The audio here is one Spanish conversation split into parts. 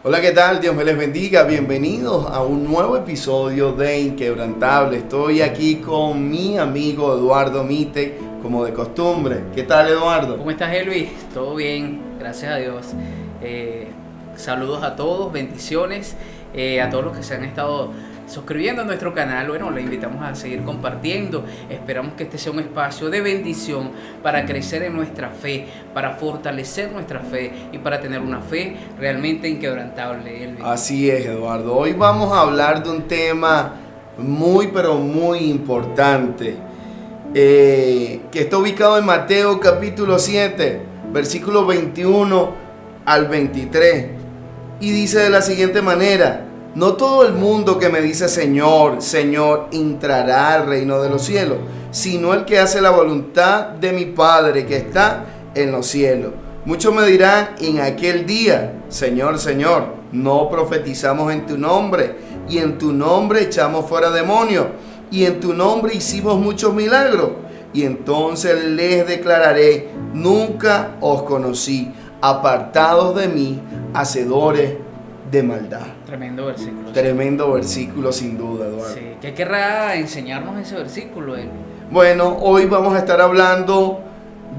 Hola, ¿qué tal? Dios me les bendiga. Bienvenidos a un nuevo episodio de Inquebrantable. Estoy aquí con mi amigo Eduardo Mite, como de costumbre. ¿Qué tal, Eduardo? ¿Cómo estás, Elvis? Todo bien, gracias a Dios. Saludos a todos, bendiciones a todos los que se han estado suscribiendo a nuestro canal. Bueno, les invitamos a seguir compartiendo. Esperamos que este sea un espacio de bendición para crecer en nuestra fe, para fortalecer nuestra fe y para tener una fe realmente inquebrantable, Elvis. Así es, Eduardo. Hoy vamos a hablar de un tema pero muy importante, que está ubicado en Mateo capítulo 7, versículos 21 al 23. Y dice de la siguiente manera: no todo el mundo que me dice Señor, Señor, entrará al reino de los cielos, sino el que hace la voluntad de mi Padre que está en los cielos. Muchos me dirán en aquel día: Señor, Señor, no profetizamos en tu nombre, y en tu nombre echamos fuera demonios, y en tu nombre hicimos muchos milagros. Y entonces les declararé: nunca os conocí, apartados de mí, hacedores de maldad. Tremendo versículo. Tremendo versículo, sin duda, Eduardo. Sí. ¿Qué querrá enseñarnos ese versículo, Elvis? Bueno, hoy vamos a estar hablando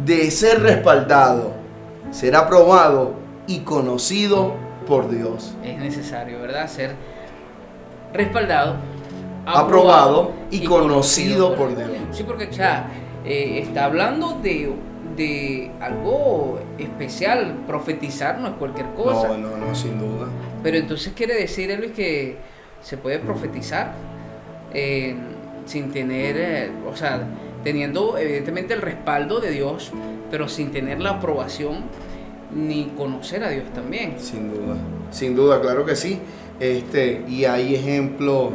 de ser respaldado, ser aprobado y conocido por Dios. Es necesario, ¿verdad? Ser respaldado, Aprobado y conocido por Dios. Sí, porque está hablando de algo especial. Profetizar no es cualquier cosa. No, sin duda. Pero entonces quiere decir, Elvis, que se puede profetizar sin tener, teniendo evidentemente el respaldo de Dios, pero sin tener la aprobación ni conocer a Dios también. Sin duda, claro que sí. Y hay ejemplos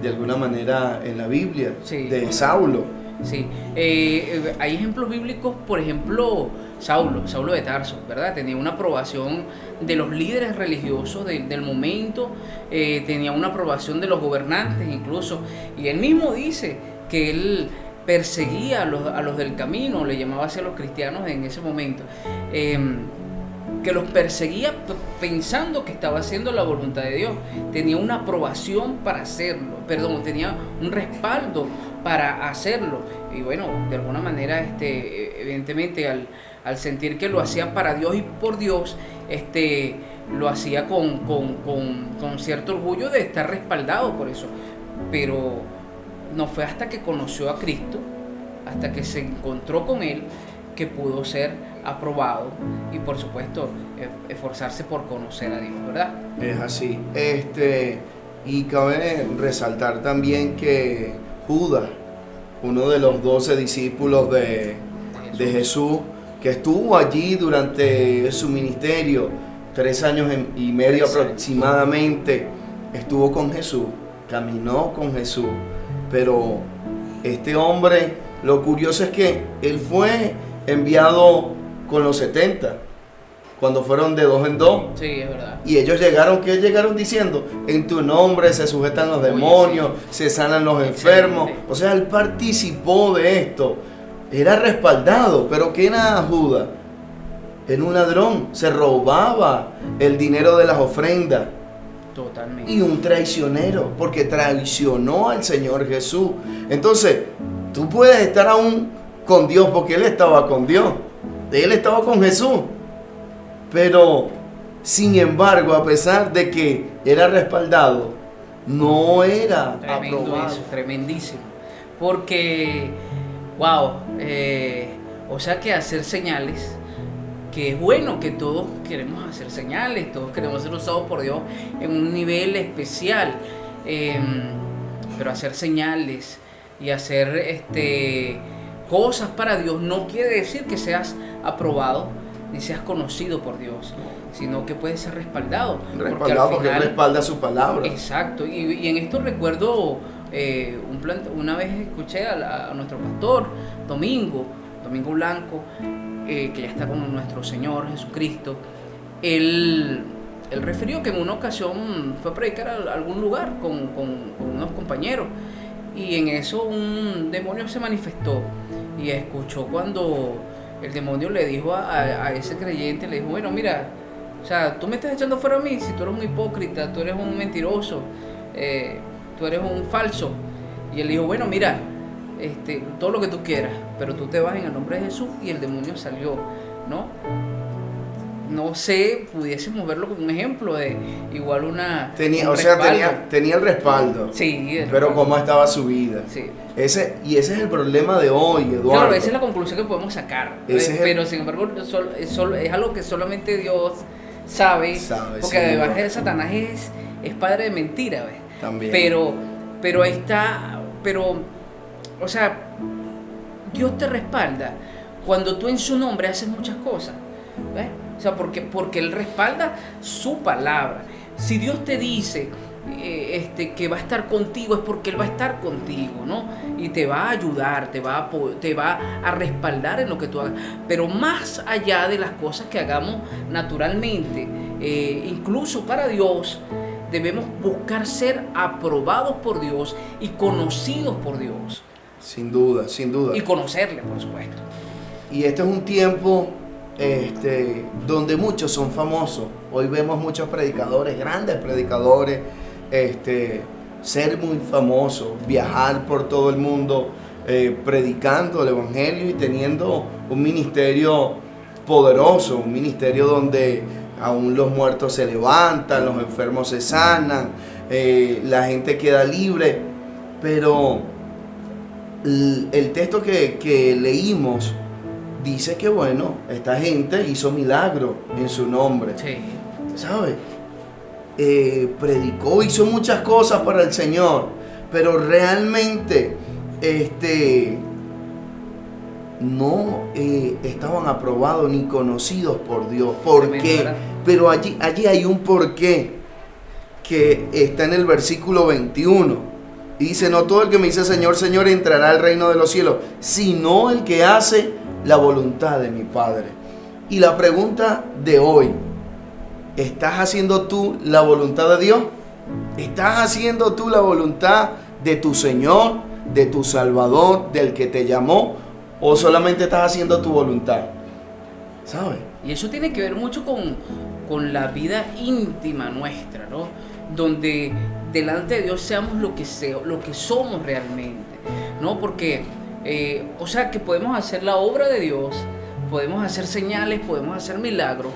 de alguna manera en la Biblia, Sí. de Saulo. Sí, hay ejemplos bíblicos, por ejemplo, Saulo de Tarso, ¿verdad? Tenía una aprobación de los líderes religiosos del momento, tenía una aprobación de los gobernantes incluso, y él mismo dice que él perseguía a los del camino, le llamaba así a los cristianos en ese momento, que los perseguía pensando que estaba haciendo la voluntad de Dios. Tenía una aprobación para hacerlo, tenía un respaldo para hacerlo. Y bueno, de alguna manera, evidentemente al sentir que lo hacía para Dios y por Dios, lo hacía con cierto orgullo de estar respaldado por eso. Pero no fue hasta que conoció a Cristo, hasta que se encontró con Él, que pudo ser aprobado y, por supuesto, esforzarse por conocer a Dios, ¿verdad? Es así. Y cabe resaltar también que Judas, uno de los 12 discípulos de Jesús, que estuvo allí durante su ministerio, 3 años y medio aproximadamente, estuvo con Jesús, caminó con Jesús. Pero este hombre, lo curioso es que él fue enviado con los 70, cuando fueron de 2 en 2. Sí, es verdad. Y ellos llegaron diciendo: en tu nombre se sujetan los demonios, se sanan los enfermos. O sea, él participó de esto, era respaldado. Pero ¿qué era Judas? Era un ladrón, se robaba el dinero de las ofrendas. Totalmente. Y un traicionero, porque traicionó al Señor Jesús. Entonces, tú puedes estar aún con Dios, porque él estaba con Dios, él estaba con Jesús, pero sin embargo, a pesar de que era respaldado, no era aprobado. Eso, tremendísimo, porque o sea que hacer señales, que es bueno, que todos queremos hacer señales, todos queremos ser usados por Dios en un nivel especial, pero hacer señales y hacer cosas para Dios no quiere decir que seas aprobado ni seas conocido por Dios, sino que puedes ser respaldado. Respaldado porque Él respalda su palabra. Exacto, y en esto recuerdo una vez escuché a nuestro pastor Domingo Blanco, que ya está con nuestro Señor Jesucristo. Él refirió que en una ocasión fue a predicar a algún lugar con unos compañeros, y en eso un demonio se manifestó y escuchó cuando el demonio le dijo a ese creyente, le dijo: bueno, mira, O sea, tú me estás echando fuera a mí si tú eres un hipócrita, tú eres un mentiroso, tú eres un falso. Y él dijo, bueno, mira, todo lo que tú quieras, pero tú te vas en el nombre de Jesús, y el demonio salió, ¿no? No sé, pudiésemos verlo como un ejemplo de igual una... Tenía el respaldo. Sí. Pero ¿cómo estaba su vida? Sí. Ese es el problema de hoy, Eduardo. Claro, esa es la conclusión que podemos sacar. Pero sin embargo, es algo que solamente Dios sabe porque además de Satanás es padre de mentira, ¿ves? También. Pero ahí está, o sea, Dios te respalda cuando tú en su nombre haces muchas cosas, ¿ves? O sea, porque Él respalda su palabra. Si Dios te dice que va a estar contigo, es porque Él va a estar contigo, ¿no? Y te va a ayudar, te va a respaldar en lo que tú hagas. Pero más allá de las cosas que hagamos naturalmente, incluso para Dios, debemos buscar ser aprobados por Dios y conocidos por Dios. Sin duda, sin duda. Y conocerle, por supuesto. Y este es un tiempo donde muchos son famosos. Hoy vemos muchos predicadores, grandes predicadores, ser muy famosos, viajar por todo el mundo, predicando el evangelio y teniendo un ministerio poderoso, un ministerio donde aún los muertos se levantan, los enfermos se sanan, la gente queda libre. Pero el texto que leímos dice que, bueno, esta gente hizo milagro en su nombre. Sí. ¿Sabes? Predicó, hizo muchas cosas para el Señor, pero realmente no estaban aprobados ni conocidos por Dios. ¿Por qué? Pero allí hay un porqué que está en el versículo 21. Y dice, no todo el que me dice Señor, Señor entrará al reino de los cielos, sino el que hace la voluntad de mi Padre. Y la pregunta de hoy, ¿estás haciendo tú la voluntad de Dios? ¿Estás haciendo tú la voluntad de tu Señor, de tu Salvador, del que te llamó? ¿O solamente estás haciendo tu voluntad? ¿Sabes? Y eso tiene que ver mucho con la vida íntima nuestra, ¿no? Donde delante de Dios seamos lo que somos realmente, ¿no? Porque, o sea, que podemos hacer la obra de Dios, podemos hacer señales, podemos hacer milagros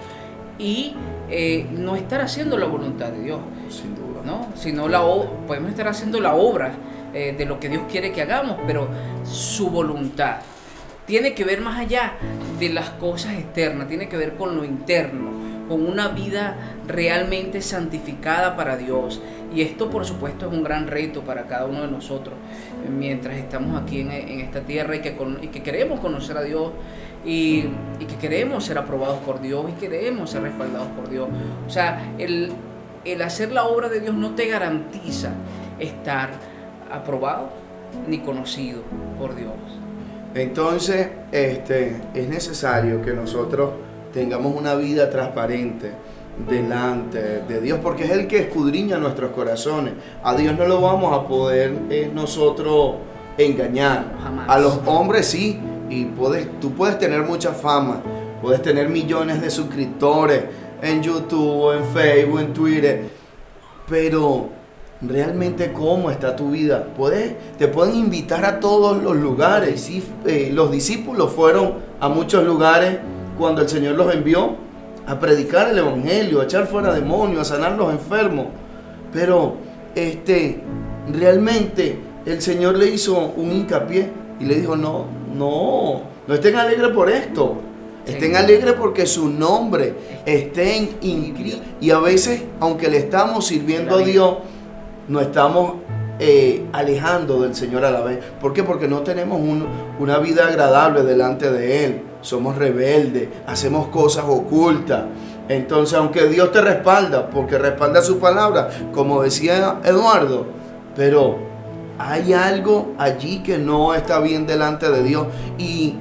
y no estar haciendo la voluntad de Dios. Sin duda. ¿No? Sino podemos estar haciendo la obra de lo que Dios quiere que hagamos, pero su voluntad tiene que ver más allá de las cosas externas, tiene que ver con lo interno, con una vida realmente santificada para Dios. Y esto, por supuesto, es un gran reto para cada uno de nosotros mientras estamos aquí en esta tierra y que queremos conocer a Dios y que queremos ser aprobados por Dios y queremos ser respaldados por Dios. O sea, el hacer la obra de Dios no te garantiza estar aprobado ni conocido por Dios. Entonces, es necesario que nosotros tengamos una vida transparente delante de Dios, porque es el que escudriña nuestros corazones. A Dios no lo vamos a poder nosotros engañar. Jamás. A los hombres sí, y tú puedes tener mucha fama, puedes tener millones de suscriptores en YouTube, en Facebook, en Twitter, pero realmente cómo está tu vida. Te pueden invitar a todos los lugares. Sí, los discípulos fueron a muchos lugares cuando el Señor los envió a predicar el evangelio, a echar fuera demonios, a sanar los enfermos. Pero realmente el Señor le hizo un hincapié y le dijo, no estén alegres por esto. Estén alegres porque su nombre esté inscrito. Y a veces, aunque le estamos sirviendo a Dios, nos estamos alejando del Señor a la vez. ¿Por qué? Porque no tenemos una vida agradable delante de Él. Somos rebeldes, hacemos cosas ocultas. Entonces, aunque Dios te respalda, porque respalda su palabra, como decía Eduardo, pero hay algo allí que no está bien delante de Dios. Y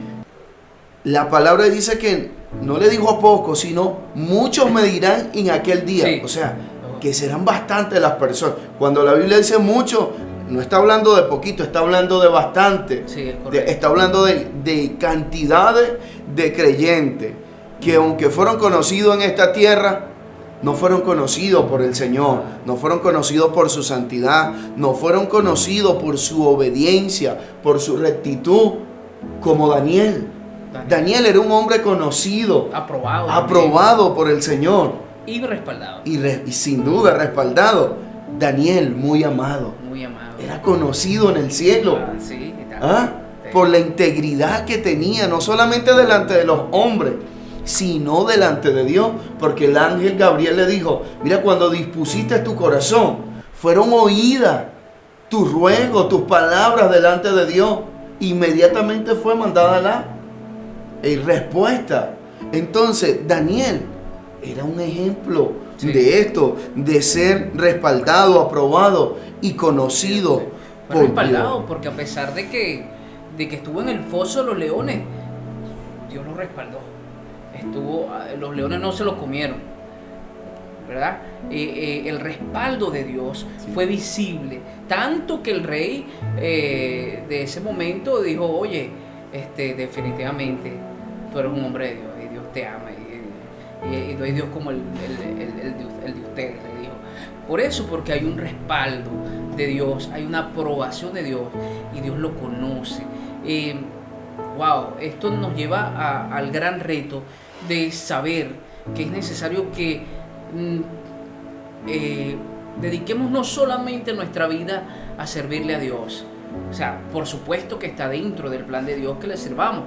la palabra dice que no le dijo a pocos, sino muchos me dirán en aquel día. Sí. O sea, que serán bastantes las personas. Cuando la Biblia dice mucho, no está hablando de poquito, está hablando de bastante. Sí, es correcto. Está hablando de cantidades de creyentes que aunque fueron conocidos en esta tierra, no fueron conocidos por el Señor, no fueron conocidos por su santidad, no fueron conocidos por su obediencia, por su rectitud, como Daniel. Daniel era un hombre conocido, aprobado por el Señor. Y respaldado. Y sin duda respaldado. Daniel, muy amado. Muy amado. Era conocido en el cielo. Sí, por la integridad que tenía, no solamente delante de los hombres, sino delante de Dios, porque el ángel Gabriel le dijo, mira, cuando dispusiste tu corazón, fueron oídas tus ruegos, tus palabras delante de Dios. Inmediatamente fue mandada la respuesta. Entonces, Daniel era un ejemplo de esto, de ser respaldado, aprobado y conocido por respaldado, Dios. Porque a pesar de que estuvo en el foso de los leones, Dios lo respaldó. Los leones no se lo comieron, ¿verdad? El respaldo de Dios fue visible, tanto que el rey de ese momento dijo, oye, definitivamente tú eres un hombre de Dios y Dios te ama y no hay Dios como el de ustedes, le dijo. Por eso, porque hay un respaldo de Dios, hay una aprobación de Dios y Dios lo conoce. Esto nos lleva al gran reto de saber que es necesario que dediquemos no solamente nuestra vida a servirle a Dios. O sea, por supuesto que está dentro del plan de Dios que le sirvamos,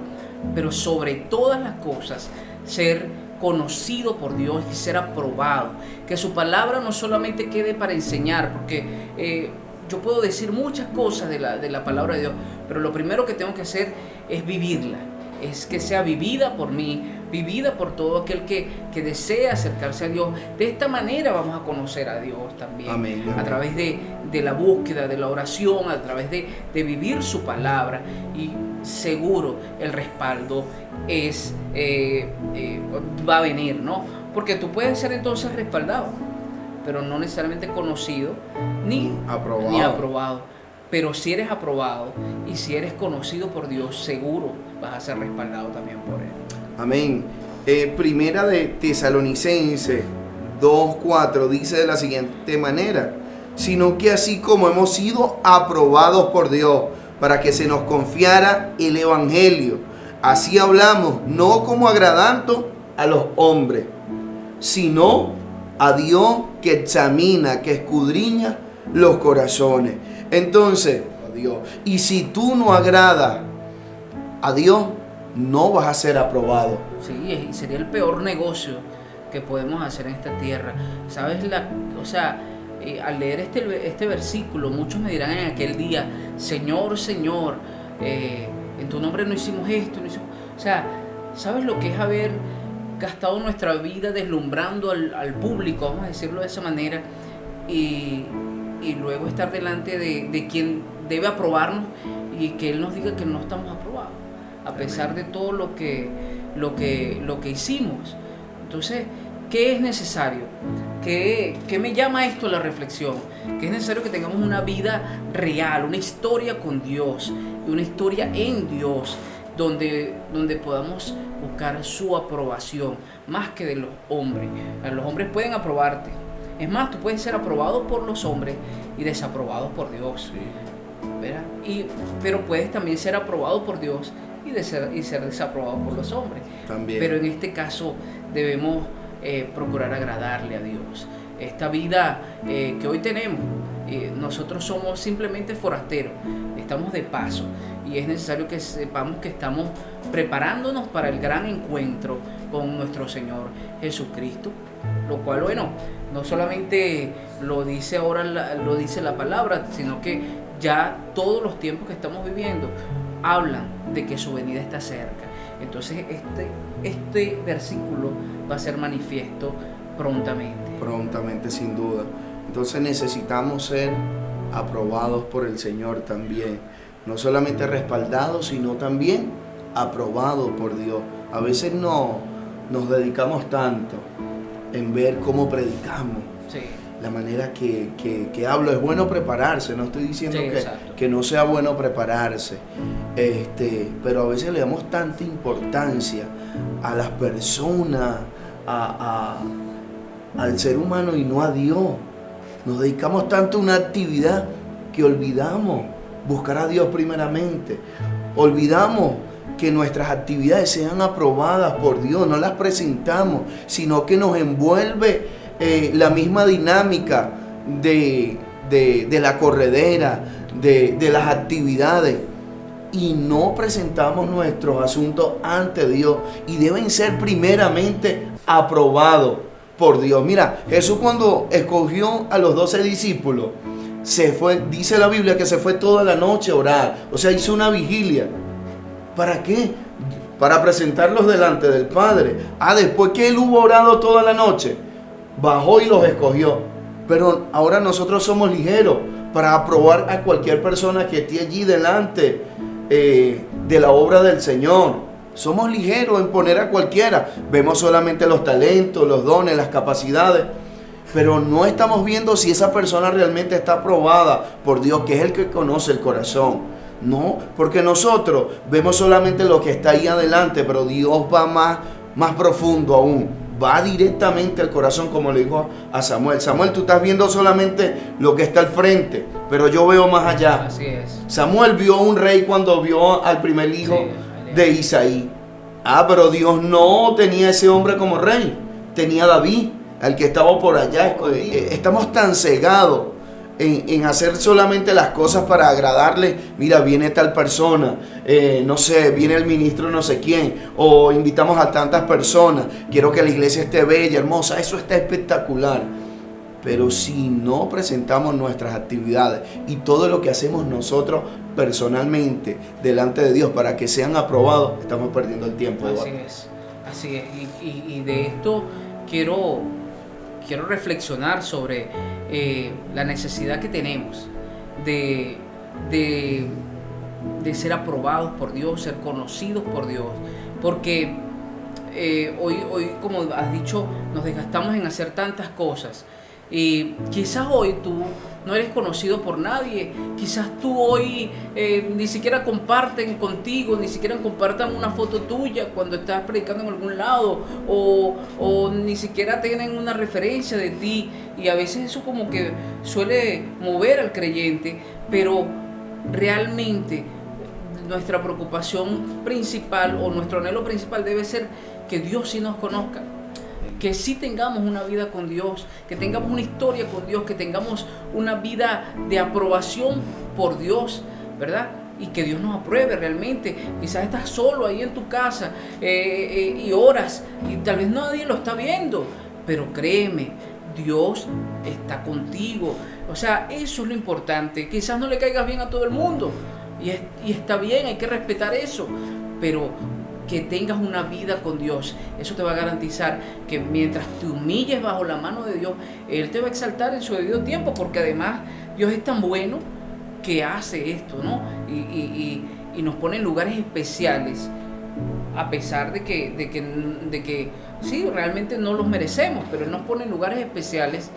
pero sobre todas las cosas, ser conocido por Dios y ser aprobado. Que su palabra no solamente quede para enseñar, porque yo puedo decir muchas cosas de la palabra de Dios, pero lo primero que tengo que hacer es vivirla. Es que sea vivida por mí, vivida por todo aquel que desea acercarse a Dios. De esta manera vamos a conocer a Dios también. Amén. A través de la búsqueda, de la oración, a través de vivir su palabra. Y seguro el respaldo va a venir, ¿no? Porque tú puedes ser entonces respaldado, pero no necesariamente conocido ni aprobado. Pero si eres aprobado y si eres conocido por Dios, seguro vas a ser respaldado también por Él. Amén. Primera de Tesalonicenses 2:4 dice de la siguiente manera: sino que así como hemos sido aprobados por Dios para que se nos confiara el Evangelio, así hablamos, no como agradando a los hombres, sino a Dios que examina, que escudriña los corazones. Entonces, a Dios. Y si tú no agradas a Dios, no vas a ser aprobado. Sí, sería el peor negocio que podemos hacer en esta tierra. ¿Sabes? Al leer este versículo, muchos me dirán en aquel día, Señor, Señor, en tu nombre no hicimos esto, no hicimos... O sea, ¿sabes lo que es haber gastado nuestra vida deslumbrando al público, vamos a decirlo de esa manera, y luego estar delante de quien debe aprobarnos y que Él nos diga que no estamos aprobados, a pesar de todo lo que hicimos? Entonces, ¿qué es necesario? ¿Qué me llama esto a la reflexión? Que es necesario que tengamos una vida real, una historia con Dios, y una historia en Dios, donde podamos buscar su aprobación, más que de los hombres. Los hombres pueden aprobarte. Es más, tú puedes ser aprobado por los hombres y desaprobado por Dios. ¿Verdad? Pero puedes también ser aprobado por Dios y ser desaprobado por los hombres. También. Pero en este caso debemos procurar agradarle a Dios. Esta vida que hoy tenemos, nosotros somos simplemente forasteros, estamos de paso, y es necesario que sepamos que estamos preparándonos para el gran encuentro con nuestro Señor Jesucristo, lo cual, bueno, no solamente lo dice la palabra, sino que ya todos los tiempos que estamos viviendo hablan de que su venida está cerca. Entonces este versículo va a ser manifiesto prontamente. Prontamente, sin duda. Entonces necesitamos ser aprobados por el Señor también. No solamente respaldados, sino también aprobados por Dios. A veces no nos dedicamos tanto en ver cómo predicamos. Sí. La manera que hablo. Es bueno prepararse, no estoy diciendo que no sea bueno prepararse, pero a veces le damos tanta importancia a las personas, a al ser humano y no a Dios. Nos dedicamos tanto a una actividad que olvidamos buscar a Dios primeramente. Olvidamos que nuestras actividades sean aprobadas por Dios, no las presentamos, sino que nos envuelve la misma dinámica de la corredera, de las actividades, y no presentamos nuestros asuntos ante Dios, y deben ser primeramente aprobados por Dios. Mira, Jesús cuando escogió a los 12 discípulos, se fue, dice la Biblia que se fue toda la noche a orar, o sea, hizo una vigilia. ¿Para qué? Para presentarlos delante del Padre. Después que Él hubo orado toda la noche, bajó y los escogió. Pero ahora nosotros somos ligeros para aprobar a cualquier persona que esté allí delante de la obra del Señor. Somos ligeros en poner a cualquiera. Vemos solamente los talentos, los dones, las capacidades, pero no estamos viendo si esa persona realmente está aprobada por Dios, que es el que conoce el corazón. No, porque nosotros vemos solamente lo que está ahí adelante, pero Dios va más profundo aún. Va directamente al corazón, como le dijo a Samuel. Samuel, tú estás viendo solamente lo que está al frente, pero yo veo más allá. Así es. Samuel vio a un rey cuando vio al primer hijo de Isaí. Pero Dios no tenía ese hombre como rey. Tenía a David, al que estaba por allá. Estamos tan cegados en hacer solamente las cosas para agradarle. Mira, viene tal persona, no sé, viene el ministro no sé quién, o invitamos a tantas personas, quiero que la iglesia esté bella, hermosa, eso está espectacular. Pero si no presentamos nuestras actividades y todo lo que hacemos nosotros personalmente delante de Dios para que sean aprobados, estamos perdiendo el tiempo. Así es. Y de esto quiero reflexionar sobre la necesidad que tenemos de ser aprobados por Dios, ser conocidos por Dios, porque hoy, como has dicho, nos desgastamos en hacer tantas cosas. Y quizás hoy tú no eres conocido por nadie, quizás tú hoy ni siquiera comparten contigo, ni siquiera compartan una foto tuya cuando estás predicando en algún lado, o ni siquiera tienen una referencia de ti, y a veces eso como que suele mover al creyente, pero realmente nuestra preocupación principal o nuestro anhelo principal debe ser que Dios sí nos conozca, que sí tengamos una vida con Dios, que tengamos una historia con Dios, que tengamos una vida de aprobación por Dios, ¿verdad? Y que Dios nos apruebe realmente. Quizás estás solo ahí en tu casa y oras y tal vez nadie lo está viendo, pero créeme, Dios está contigo. O sea, eso es lo importante. Quizás no le caigas bien a todo el mundo y está bien, hay que respetar eso, pero que tengas una vida con Dios, eso te va a garantizar que mientras te humilles bajo la mano de Dios, Él te va a exaltar en su debido tiempo, porque además Dios es tan bueno que hace esto, ¿no? Y nos pone en lugares especiales, a pesar de que sí, realmente no los merecemos, pero Él nos pone en lugares especiales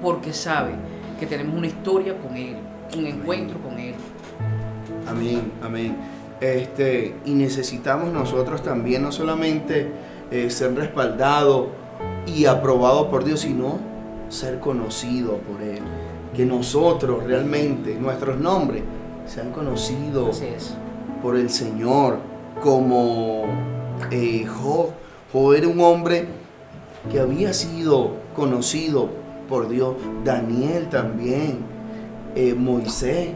porque sabe que tenemos una historia con Él, un encuentro con Él. Amén, amén. Y necesitamos nosotros también no solamente ser respaldados y aprobados por Dios, sino ser conocidos por Él. Que nosotros realmente, nuestros nombres, sean conocidos por el Señor. Como Job. Job era un hombre que había sido conocido por Dios. Daniel también. Moisés.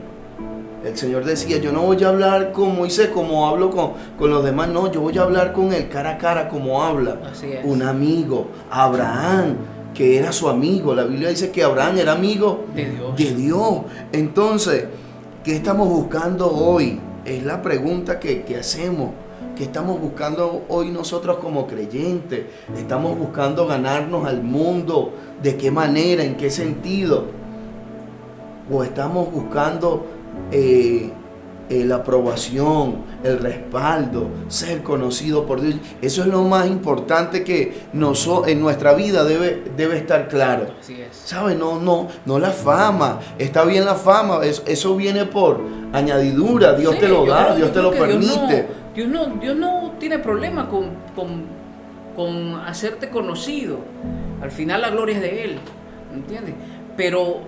El Señor decía, yo no voy a hablar con Moisés como hablo con los demás, no, yo voy a hablar con él cara a cara como habla un amigo. Abraham, que era su amigo, la Biblia dice que Abraham era amigo de Dios. Entonces, ¿qué estamos buscando hoy? Es la pregunta que hacemos. ¿Qué estamos buscando hoy nosotros como creyentes? ¿Estamos buscando ganarnos al mundo? ¿De qué manera? ¿En qué sentido? ¿O estamos buscando la aprobación, el respaldo, ser conocido por Dios? Eso es lo más importante que en nuestra vida debe estar claro. Así es. ¿Sabe? No la fama. Está bien la fama, eso viene por añadidura. Dios te lo da, Dios te lo permite. Dios no tiene problema con con hacerte conocido. Al final la gloria es de Él, ¿entiendes? Pero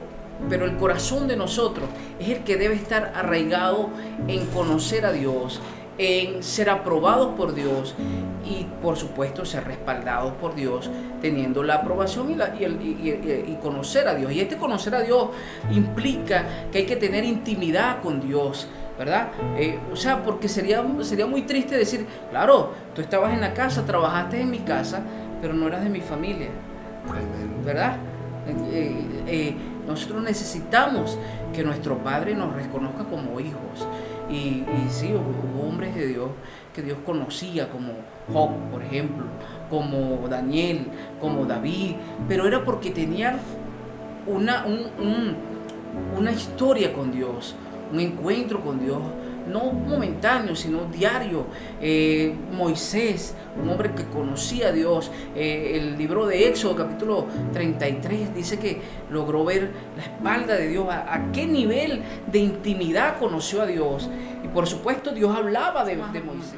el corazón de nosotros es el que debe estar arraigado en conocer a Dios, en ser aprobados por Dios y por supuesto ser respaldados por Dios, teniendo la aprobación y conocer a Dios. Y este conocer a Dios implica que hay que tener intimidad con Dios, ¿verdad? O sea, porque sería muy triste decir, claro, tú estabas en la casa, trabajaste en mi casa, pero no eras de mi familia, ¿verdad? Nosotros necesitamos que nuestro Padre nos reconozca como hijos. Y sí, hubo hombres de Dios que Dios conocía, como Job, por ejemplo, como Daniel, como David, pero era porque tenían una historia con Dios, un encuentro con Dios, no momentáneo, sino diario. Moisés, un hombre que conocía a Dios. El libro de Éxodo, capítulo 33, dice que logró ver la espalda de Dios. ¿A qué nivel de intimidad conoció a Dios? Y por supuesto Dios hablaba de Moisés.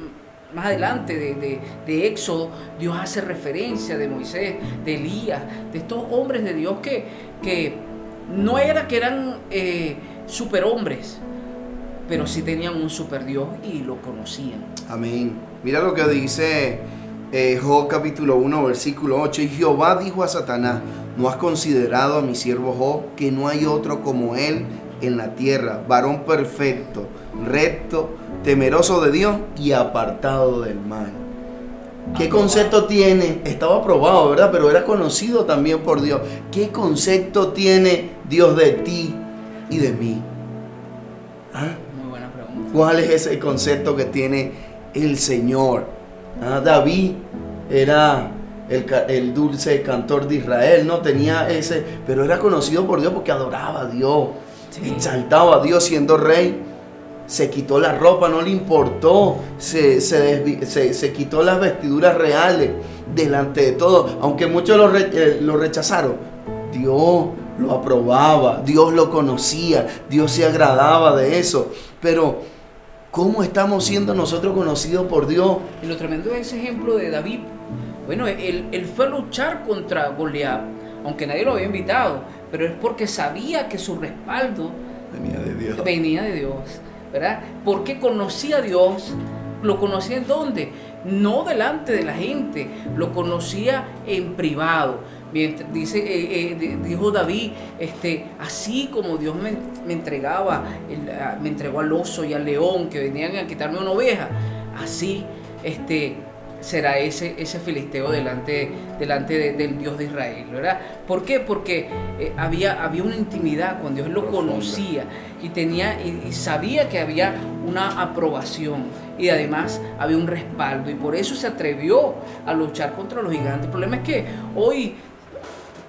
Más adelante de Éxodo, Dios hace referencia de Moisés, de Elías, de estos hombres de Dios que no era que eran superhombres, pero sí tenían un super Dios y lo conocían. Amén. Mira lo que dice Job capítulo 1 versículo 8. Y Jehová dijo a Satanás: ¿no has considerado a mi siervo Job, que no hay otro como él en la tierra, varón perfecto, recto, temeroso de Dios y apartado del mal? ¿Qué concepto tiene? Estaba aprobado, ¿verdad? Pero era conocido también por Dios. ¿Qué concepto tiene Dios de ti y de mí? ¿Ah? Muy buena pregunta. ¿Cuál es ese concepto que tiene el Señor? David era el dulce cantor de Israel, no tenía ese, pero era conocido por Dios porque adoraba a Dios, exaltaba a Dios siendo rey. Se quitó la ropa, no le importó, se quitó las vestiduras reales delante de todos, aunque muchos lo rechazaron. Dios lo aprobaba, Dios lo conocía, Dios se agradaba de eso. Pero ¿cómo estamos siendo nosotros conocidos por Dios? Y lo tremendo es ese ejemplo de David. Bueno, él fue a luchar contra Goliat, aunque nadie lo había invitado, pero es porque sabía que su respaldo venía de Dios, ¿verdad? Porque conocía a Dios. ¿Lo conocía en dónde? No delante de la gente, lo conocía en privado. Dijo David, así como Dios me entregó al oso y al león que venían a quitarme una oveja, así será ese filisteo delante del Dios de Israel, ¿verdad? ¿Por qué? Porque había una intimidad con Dios, él lo conocía y sabía que había una aprobación y además había un respaldo, y por eso se atrevió a luchar contra los gigantes. El problema es que hoy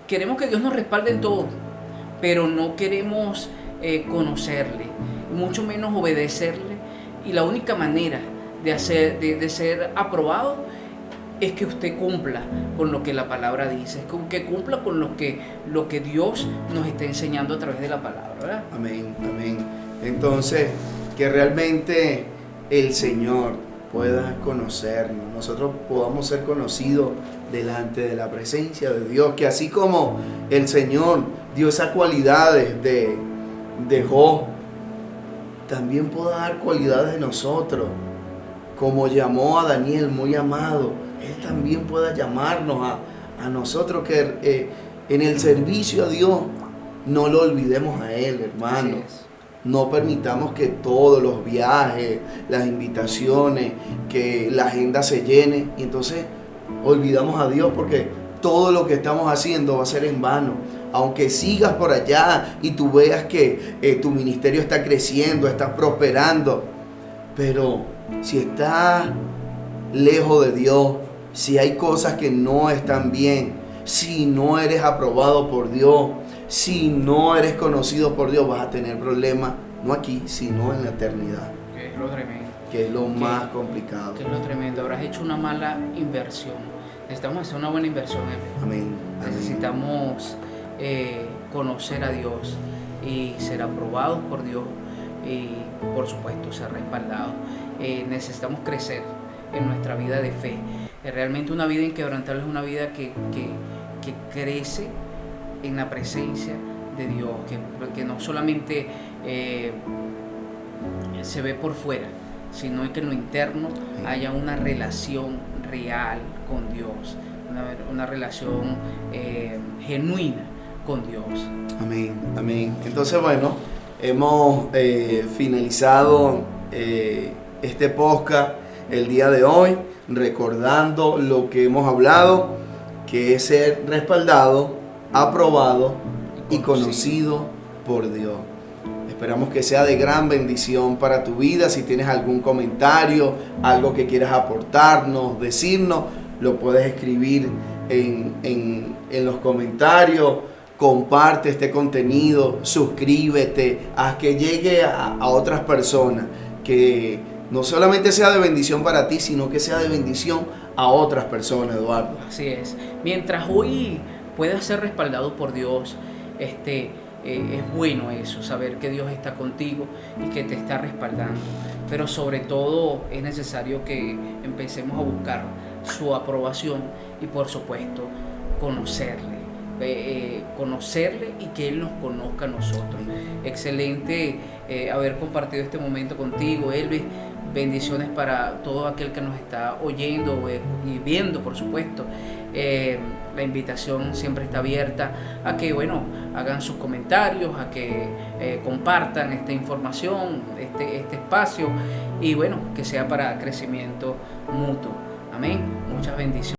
queremos que Dios nos respalde en todo, pero no queremos conocerle, mucho menos obedecerle, y la única manera de ser aprobado es que usted cumpla con lo que la palabra dice, es que cumpla con lo que Dios nos está enseñando a través de la palabra, ¿verdad? Amén, amén. Entonces, que realmente el Señor pueda conocernos, nosotros podamos ser conocidos delante de la presencia de Dios, que así como el Señor dio esas cualidades de Job, también pueda dar cualidades de nosotros. Como llamó a Daniel muy amado, Él también pueda llamarnos a nosotros, que en el servicio a Dios no lo olvidemos a Él, hermano. No permitamos que todos los viajes, las invitaciones, que la agenda se llene y entonces olvidamos a Dios, porque todo lo que estamos haciendo va a ser en vano. Aunque sigas por allá y tú veas que tu ministerio está creciendo, está prosperando, pero si estás lejos de Dios, si hay cosas que no están bien, si no eres aprobado por Dios, si no eres conocido por Dios, vas a tener problemas, no aquí, sino en la eternidad. Que es lo tremendo. Que es lo más complicado. Que es lo tremendo. Habrás hecho una mala inversión. Necesitamos hacer una buena inversión. Amén. Necesitamos conocer a Dios y ser aprobados por Dios y por supuesto ser respaldados. Necesitamos crecer en nuestra vida de fe. Realmente una vida inquebrantable es una vida que crece en la presencia de Dios, que no solamente se ve por fuera, sino que en lo interno haya una relación real con Dios, una relación genuina con Dios. Amén, amén. Entonces, bueno, hemos finalizado este podcast el día de hoy, recordando lo que hemos hablado, que es ser respaldado, aprobado y conocido por Dios. Esperamos que sea de gran bendición para tu vida. Si tienes algún comentario, algo que quieras aportarnos, decirnos, lo puedes escribir en los comentarios. Comparte este contenido, suscríbete, haz que llegue a otras personas, que no solamente sea de bendición para ti, sino que sea de bendición a otras personas, Eduardo. Así es. Mientras hoy puedas ser respaldado por Dios, es bueno eso, saber que Dios está contigo y que te está respaldando. Pero sobre todo es necesario que empecemos a buscar su aprobación y, por supuesto, conocerle y que Él nos conozca a nosotros. Excelente haber compartido este momento contigo, Elvis. Bendiciones para todo aquel que nos está oyendo y viendo, por supuesto. La invitación siempre está abierta a que, bueno, hagan sus comentarios, a que compartan esta información, este espacio, y bueno, que sea para crecimiento mutuo. Amén. Muchas bendiciones.